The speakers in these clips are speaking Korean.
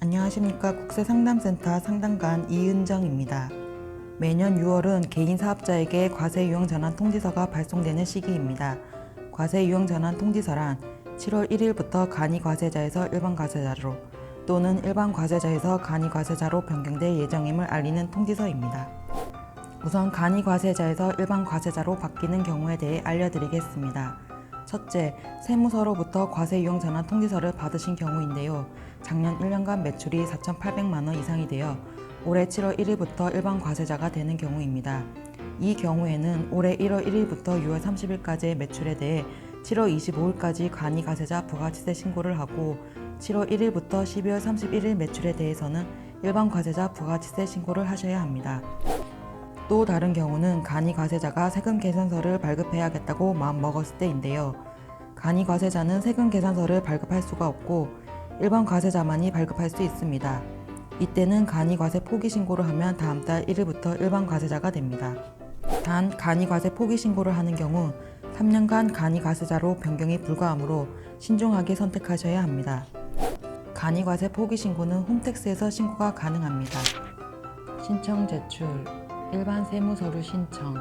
안녕하십니까. 국세상담센터 상담관 이은정입니다. 매년 6월은 개인 사업자에게 과세유형전환 통지서가 발송되는 시기입니다. 과세유형전환 통지서란 7월 1일부터 간이과세자에서 일반과세자로 또는 일반과세자에서 간이과세자로 변경될 예정임을 알리는 통지서입니다. 우선 간이과세자에서 일반과세자로 바뀌는 경우에 대해 알려드리겠습니다. 첫째, 세무서로부터 과세유형전환 통지서를 받으신 경우인데요. 작년 1년간 매출이 4,800만 원 이상이 되어 올해 7월 1일부터 일반 과세자가 되는 경우입니다. 이 경우에는 올해 1월 1일부터 6월 30일까지의 매출에 대해 7월 25일까지 간이과세자 부가치세 신고를 하고 7월 1일부터 12월 31일 매출에 대해서는 일반 과세자 부가치세 신고를 하셔야 합니다. 또 다른 경우는 간이과세자가 세금 계산서를 발급해야겠다고 마음먹었을 때인데요. 간이과세자는 세금 계산서를 발급할 수가 없고 일반 과세자만이 발급할 수 있습니다. 이때는 간이과세 포기 신고를 하면 다음 달 1일부터 일반 과세자가 됩니다. 단 간이과세 포기 신고를 하는 경우 3년간 간이과세자로 변경이 불가하므로 신중하게 선택하셔야 합니다. 간이과세 포기 신고는 홈택스에서 신고가 가능합니다. 신청 제출, 일반 세무서류 신청,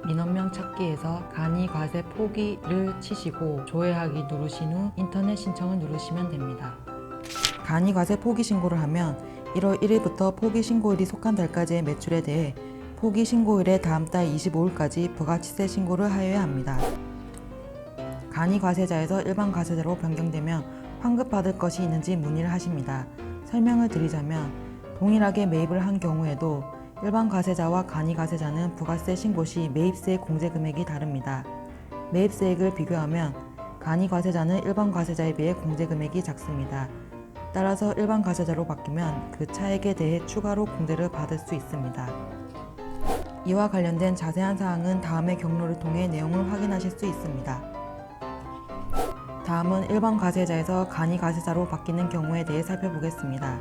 민원명 찾기에서 간이과세 포기를 치시고 조회하기 누르신 후 인터넷 신청을 누르시면 됩니다. 간이과세 포기 신고를 하면 1월 1일부터 포기 신고일이 속한 달까지의 매출에 대해 포기 신고일의 다음 달 25일까지 부가치세 신고를 하여야 합니다. 간이과세자에서 일반 과세자로 변경되면 환급받을 것이 있는지 문의를 하십니다. 설명을 드리자면 동일하게 매입을 한 경우에도 일반 과세자와 간이과세자는 부가세 신고 시 매입세 공제 금액이 다릅니다. 매입세액을 비교하면 간이과세자는 일반 과세자에 비해 공제 금액이 작습니다. 따라서 일반 과세자로 바뀌면 그 차액에 대해 추가로 공제를 받을 수 있습니다. 이와 관련된 자세한 사항은 다음의 경로를 통해 내용을 확인하실 수 있습니다. 다음은 일반 과세자에서 간이과세자로 바뀌는 경우에 대해 살펴보겠습니다.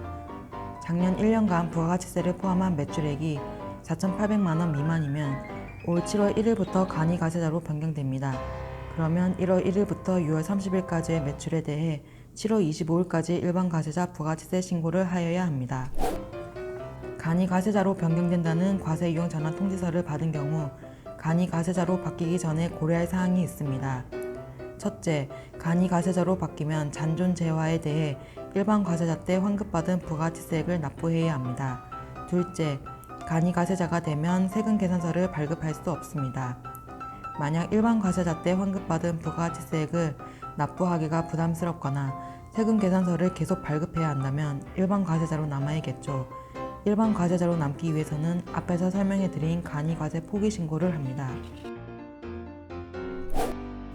작년 1년간 부가가치세를 포함한 매출액이 4,800만 원 미만이면 올 7월 1일부터 간이과세자로 변경됩니다. 그러면 1월 1일부터 6월 30일까지의 매출에 대해 7월 25일까지 일반 과세자 부가치세 신고를 하여야 합니다. 간이과세자로 변경된다는 과세유형전환 통지서를 받은 경우 간이과세자로 바뀌기 전에 고려할 사항이 있습니다. 첫째, 간이과세자로 바뀌면 잔존 재화에 대해 일반 과세자 때 환급받은 부가치세액을 납부해야 합니다. 둘째, 간이과세자가 되면 세금 계산서를 발급할 수 없습니다. 만약 일반 과세자 때 환급받은 부가치세액을 납부하기가 부담스럽거나 세금 계산서를 계속 발급해야 한다면 일반 과세자로 남아야겠죠. 일반 과세자로 남기 위해서는 앞에서 설명해드린 간이과세 포기 신고를 합니다.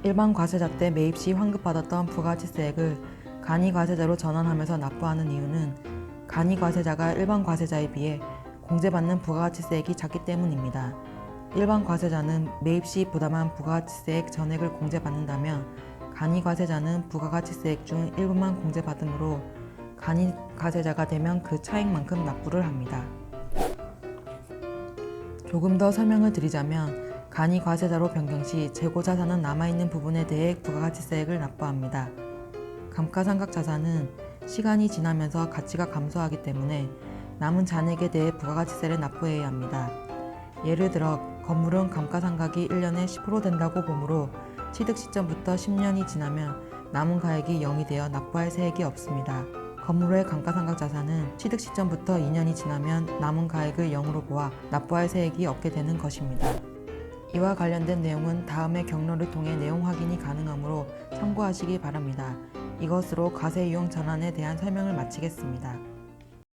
일반 과세자 때 매입 시 환급받았던 부가치세액을 간이과세자로 전환하면서 납부하는 이유는 간이과세자가 일반 과세자에 비해 공제받는 부가가치세액이 작기 때문입니다. 일반 과세자는 매입 시 부담한 부가가치세액 전액을 공제받는다면 간이과세자는 부가가치세액 중 일부만 공제받으므로 간이과세자가 되면 그 차액만큼 납부를 합니다. 조금 더 설명을 드리자면 간이과세자로 변경 시 재고자산은 남아있는 부분에 대해 부가가치세액을 납부합니다. 감가상각자산은 시간이 지나면서 가치가 감소하기 때문에 남은 잔액에 대해 부가가치세를 납부해야 합니다. 예를 들어 건물은 감가상각이 1년에 10% 된다고 보므로 취득 시점부터 10년이 지나면 남은 가액이 0이 되어 납부할 세액이 없습니다. 건물의 감가상각자산은 취득 시점부터 2년이 지나면 남은 가액을 0으로 보아 납부할 세액이 없게 되는 것입니다. 이와 관련된 내용은 다음의 경로를 통해 내용 확인이 가능하므로 참고하시기 바랍니다. 이것으로 과세유형 전환에 대한 설명을 마치겠습니다.